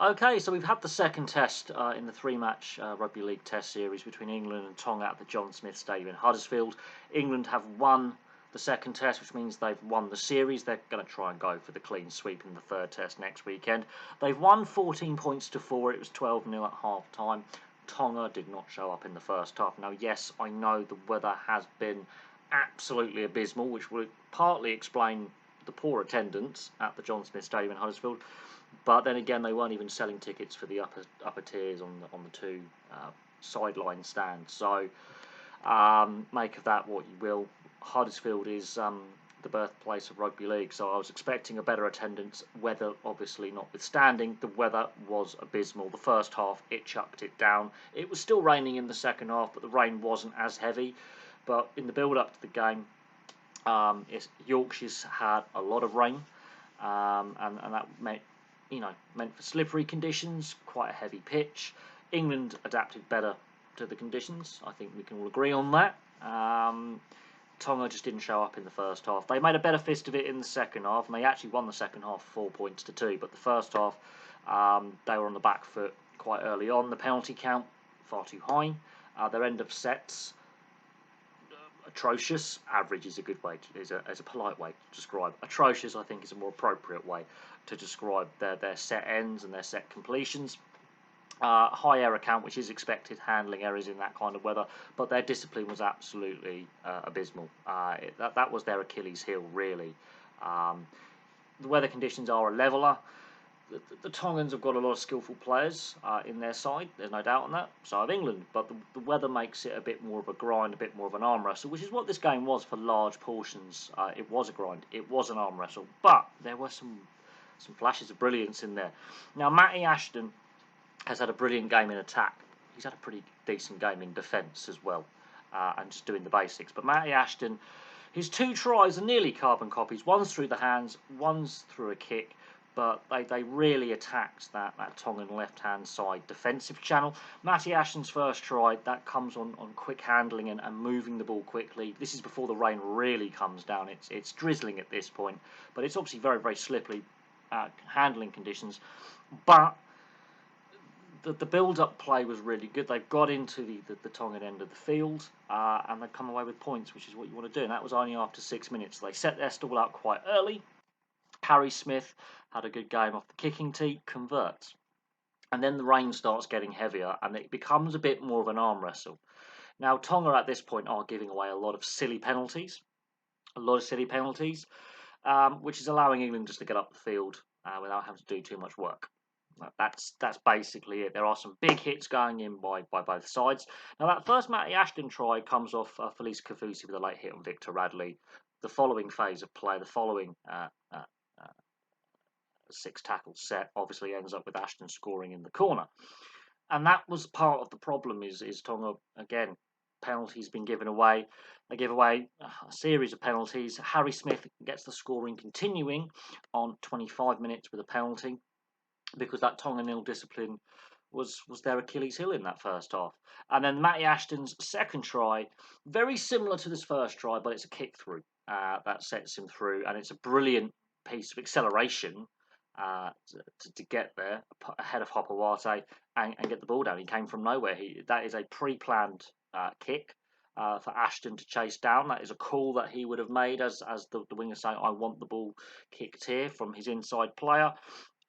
Okay, so we've had the second test in the three-match Rugby League Test series between England and Tonga at the John Smith Stadium in Huddersfield. England have won the second test, which means they've won the series. They're going to try and go for the clean sweep in the third test next weekend. They've won 14 points to 4. It was 12-0 at half-time. Tonga did not show up in the first half. Now, yes, I know the weather has been absolutely abysmal, which would partly explain the poor attendance at the John Smith Stadium in Huddersfield. But then again, they weren't even selling tickets for the upper tiers on the two sideline stands. So make of that what you will. Huddersfield is the birthplace of rugby league, so I was expecting a better attendance. Weather obviously notwithstanding, the weather was abysmal. The first half it chucked it down. It was still raining in the second half, but the rain wasn't as heavy. But in the build up to the game, Yorkshire's had a lot of rain, and that meant for slippery conditions, quite a heavy pitch. England adapted better to the conditions. I think we can all agree on that. Tonga just didn't show up in the first half. They made a better fist of it in the second half, and they actually won the second half 4 points to 2. But the first half, they were on the back foot quite early on. The penalty count far too high. Their end of sets atrocious. Average is a good way, is a polite way to describe. Atrocious, I think, is a more appropriate way to describe their set ends and their set completions. High error count, which is expected, handling errors in that kind of weather, but their discipline was absolutely abysmal. That was their Achilles heel, really. The weather conditions are a leveller. The Tongans have got a lot of skillful players in their side, there's no doubt on that. So have England, but the weather makes it a bit more of a grind, a bit more of an arm wrestle, which is what this game was for large portions. It was a grind, it was an arm wrestle, but there were some flashes of brilliance in there. Now, Matty Ashton has had a brilliant game in attack. He's had a pretty decent game in defence as well, and just doing the basics. But Matty Ashton, his two tries are nearly carbon copies. One's through the hands, one's through a kick. But they really attacked that Tongan left-hand side defensive channel. Matty Ashton's first try, that comes on quick handling and moving the ball quickly. This is before the rain really comes down. It's drizzling at this point, but it's obviously very, very slippery handling conditions. But the build-up play was really good. They got into the Tongan end of the field, and they've come away with points, which is what you want to do. And that was only after 6 minutes. They set their stall out quite early. Harry Smith had a good game off the kicking tee, converts. And then the rain starts getting heavier, and it becomes a bit more of an arm wrestle. Now, Tonga at this point are giving away a lot of silly penalties, which is allowing England just to get up the field without having to do too much work. That's basically it. There are some big hits going in by both sides. Now, that first Matty Ashton try comes off Felice Kafusi with a late hit on Victor Radley. The following phase of play, the following 6 tackle set, obviously ends up with Ashton scoring in the corner. And that was part of the problem is Tonga, again, penalties been given away. They give away a series of penalties. Harry Smith gets the scoring continuing on 25 minutes with a penalty because that Tongan ill discipline was their Achilles heel in that first half. And then Matty Ashton's second try, very similar to this first try, but it's a kick through that sets him through, and it's a brilliant piece of acceleration to get there ahead of Hopawate and get the ball down. He came from nowhere. That is a pre-planned kick for Ashton to chase down. That is a call that he would have made as the winger saying, I want the ball kicked here from his inside player.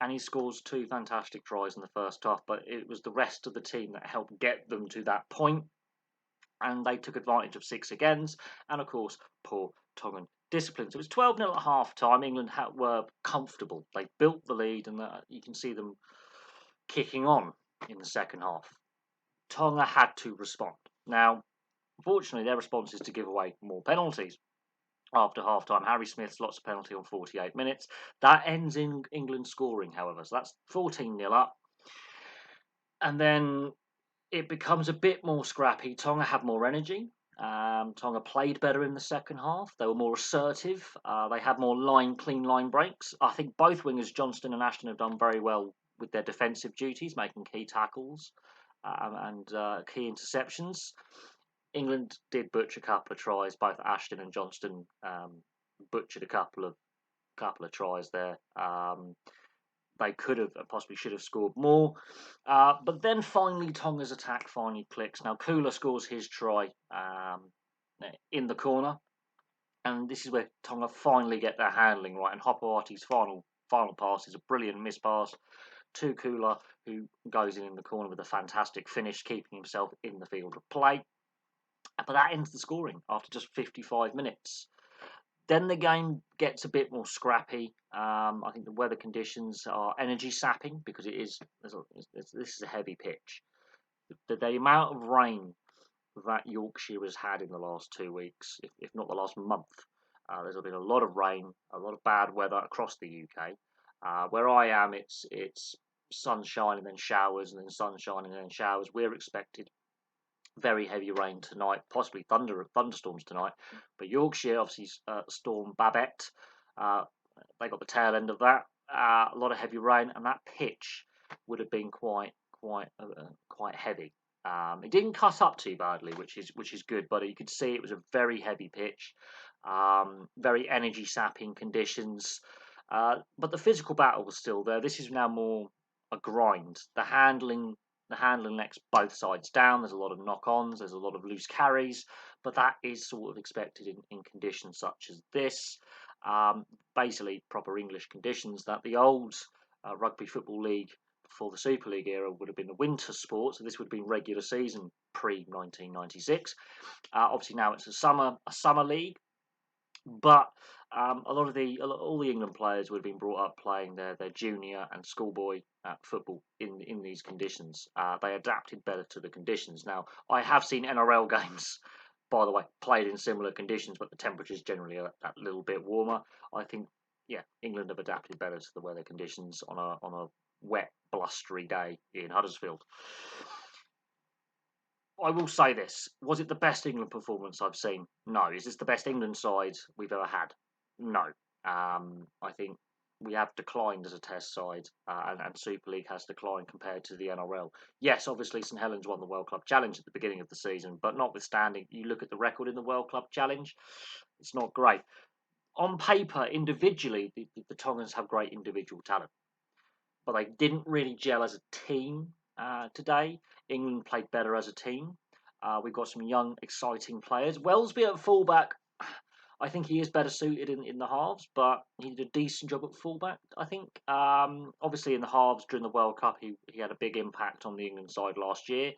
And he scores 2 fantastic tries in the first half, but it was the rest of the team that helped get them to that point. And they took advantage of 6 agains, and of course, poor Tongan discipline. So it was 12-0 at half time. England were comfortable. They built the lead, and you can see them kicking on in the second half. Tonga had to respond. Now, unfortunately, their response is to give away more penalties. After half-time, Harry Smith slots a penalty on 48 minutes. That ends in England scoring, however. So that's 14-0 up. And then it becomes a bit more scrappy. Tonga had more energy. Tonga played better in the second half. They were more assertive. They had more clean line breaks. I think both wingers, Johnston and Ashton, have done very well with their defensive duties, making key tackles and key interceptions. England did butcher a couple of tries. Both Ashton and Johnston butchered a couple of tries there. they could have possibly should have scored more. But then finally, Tonga's attack finally clicks. Now, Kula scores his try in the corner, and this is where Tonga finally get their handling right. And Hopoati's final pass is a brilliant miss pass to Kula, who goes in the corner with a fantastic finish, keeping himself in the field of play. But that ends the scoring after just 55 minutes. Then the game gets a bit more scrappy. I think the weather conditions are energy sapping because this is a heavy pitch. The amount of rain that Yorkshire has had in the last 2 weeks, if not the last month, there's been a lot of rain, a lot of bad weather across the UK. Where I am, it's sunshine and then showers and then sunshine and then showers. We're expected very heavy rain tonight, possibly thunderstorms tonight. But Yorkshire, obviously, storm Babette. They got the tail end of that. A lot of heavy rain, and that pitch would have been quite heavy. It didn't cut up too badly, which is good, but you could see it was a very heavy pitch, very energy sapping conditions. But the physical battle was still there. This is now more a grind. The handling lets both sides down. There's a lot of knock-ons. There's a lot of loose carries, but that is sort of expected in conditions such as this. Basically, proper English conditions that the old Rugby Football League before the Super League era would have been the winter sport. So this would have been regular season pre-1996. Obviously now it's a summer league. But all the England players would have been brought up playing their junior and schoolboy football in these conditions. They adapted better to the conditions. Now, I have seen NRL games, by the way, played in similar conditions, but the temperatures generally are that little bit warmer. I think, yeah, England have adapted better to the weather conditions on a wet, blustery day in Huddersfield. I will say this. Was it the best England performance I've seen? No. Is this the best England side we've ever had? No. I think we have declined as a test side, and Super League has declined compared to the NRL. Yes, obviously St Helens won the World Club Challenge at the beginning of the season, but notwithstanding, you look at the record in the World Club Challenge, it's not great. On paper, individually, the Tongans have great individual talent, but they didn't really gel as a team today. England played better as a team. We've got some young, exciting players. Wellesby at fullback, I think he is better suited in the halves, but he did a decent job at fullback, I think. Obviously, in the halves during the World Cup, he had a big impact on the England side last year.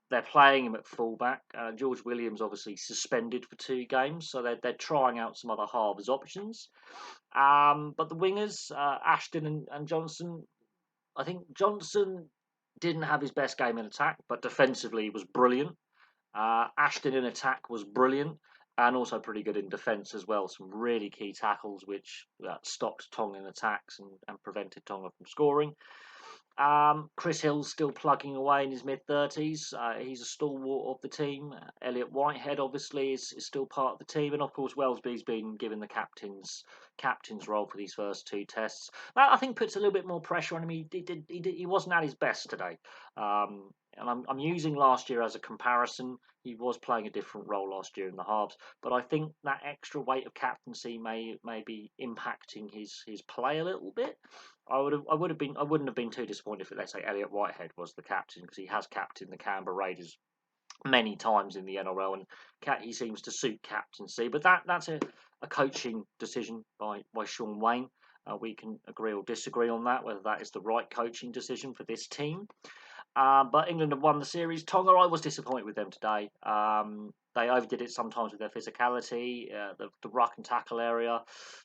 They're playing him at fullback. George Williams obviously suspended for 2 games, so they're trying out some other halves options. But the wingers, Ashton and Johnson, I think Johnson didn't have his best game in attack, but defensively he was brilliant. Ashton in attack was brilliant, and also pretty good in defence as well. Some really key tackles which stopped Tonga in attacks and prevented Tonga from scoring. Chris Hill's still plugging away in his mid-30s. He's a stalwart of the team. Elliot Whitehead, obviously, is still part of the team. And, of course, Wellesby's been given the captain's role for these first 2 tests. That, I think, puts a little bit more pressure on him. He wasn't at his best today. And I'm using last year as a comparison. He was playing a different role last year in the halves. But I think that extra weight of captaincy may be impacting his play a little bit. I wouldn't have been too disappointed if, let's say, Elliot Whitehead was the captain, because he has captained the Canberra Raiders many times in the NRL, and he seems to suit captaincy. But that's a coaching decision by Sean Wayne. We can agree or disagree on that, whether that is the right coaching decision for this team. But England have won the series. Tonga, I was disappointed with them today. They overdid it sometimes with their physicality, the ruck and tackle area.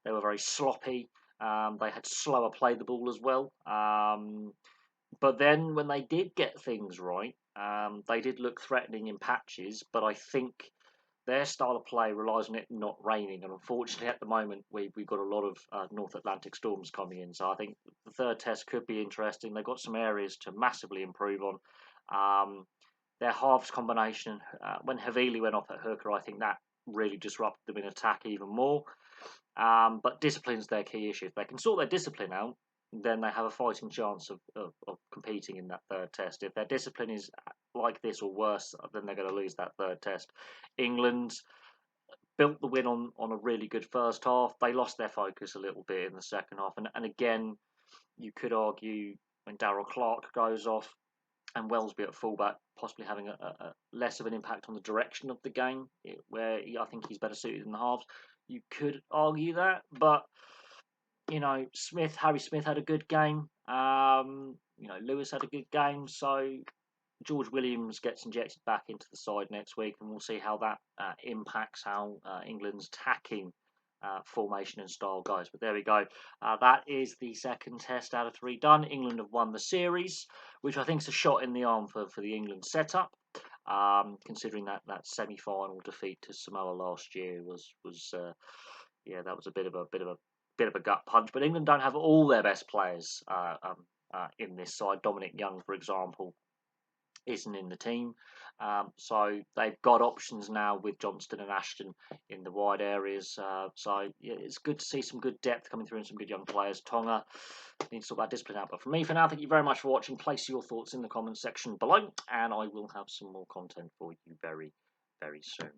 They were very sloppy. They had slower play the ball as well. But then when they did get things right, they did look threatening in patches. But I think their style of play relies on it not raining. And unfortunately, at the moment, we've got a lot of North Atlantic storms coming in. So I think the third test could be interesting. They've got some areas to massively improve on. Their halves combination, when Havili went off at hooker, I think that really disrupted them in attack even more. But discipline's their key issue. If they can sort their discipline out, then they have a fighting chance of competing in that third test. If their discipline is like this or worse, then they're going to lose that third test. England built the win on a really good first half. They lost their focus a little bit in the second half. And again, You could argue when Darryl Clark goes off and Wellesby at fullback, possibly having a less of an impact on the direction of the game, where I think he's better suited in the halves. You could argue that, but Harry Smith had a good game. Lewis had a good game. So George Williams gets injected back into the side next week, and we'll see how that impacts how England's attacking formation and style goes. But there we go. That is the second test out of 3 done. England have won the series, which I think is a shot in the arm for the England setup. Considering that semi-final defeat to Samoa last year was that was a bit of a gut punch. But England don't have all their best players in this side. Dominic Young, for example, isn't in the team. So they've got options now with Johnston and Ashton in the wide areas. It's good to see some good depth coming through and some good young players. Tonga needs to sort that discipline out. But for me, for now, thank you very much for watching. Place your thoughts in the comments section below, and I will have some more content for you very, very soon.